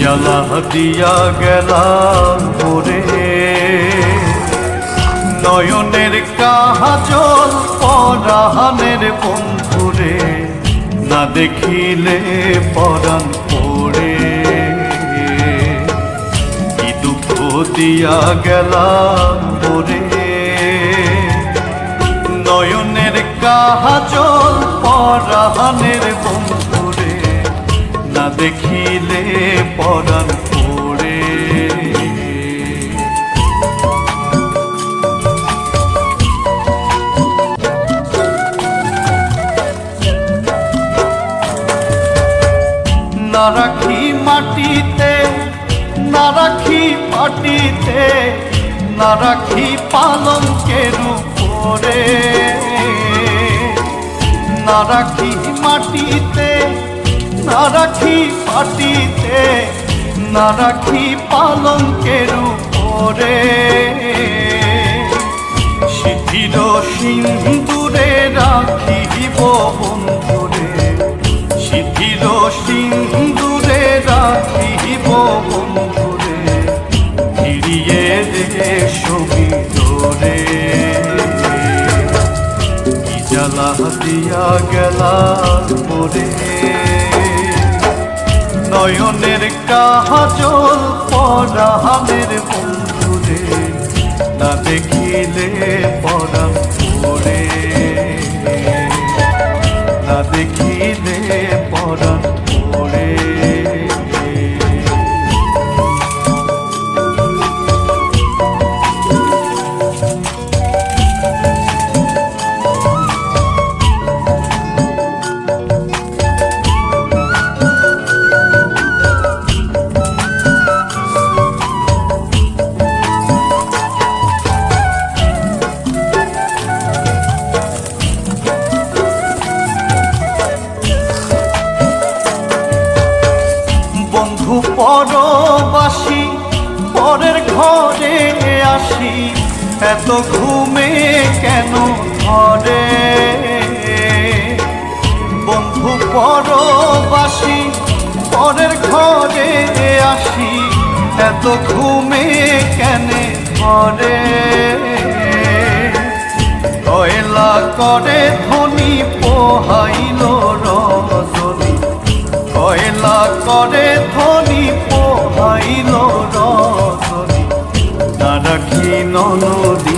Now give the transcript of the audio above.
জ্বালা দিয়া গেলা ওরে নয়নের কাজল পরাণের বন্ধুরে না দেখিলে পরাণ পড়ে কি দুঃখ দিয়া গেলা ওরে নয়নের কাজল পরাণের বন্ধুরে না দেখিলে পরাণ পড়ে না রাখি মাটিতে না রাখি মাটিতে না রাখি পালঙ্কের উপরে না রাখি মাটিতে না রাখি মাটিতে না রাখি পালঙ্কের উপরে শিথির সিন্দুরে রাখিব বন্ধুরে শিথির সিন্দুরে রাখিব বন্ধুরে ফিরিয়ে দে সবিতরে কি জ্বালা দিয়া গেলা পরে নয়নের কাজল পরাণের বন্ধুরে না দেখিলে পরাণ পড়ে না দেখিলে পরাণ পড়ে পরবাসী পরের ঘরে আসি এত ঘুমে কেন ধরে বন্ধু পরবাসী পরের ঘরে আসি এত ঘুমে কেন ধরে কয়লা করে ধনী পোহাইল রজনী কয়লা করে ধনী পোহাইল রজনী না রাখি ননদী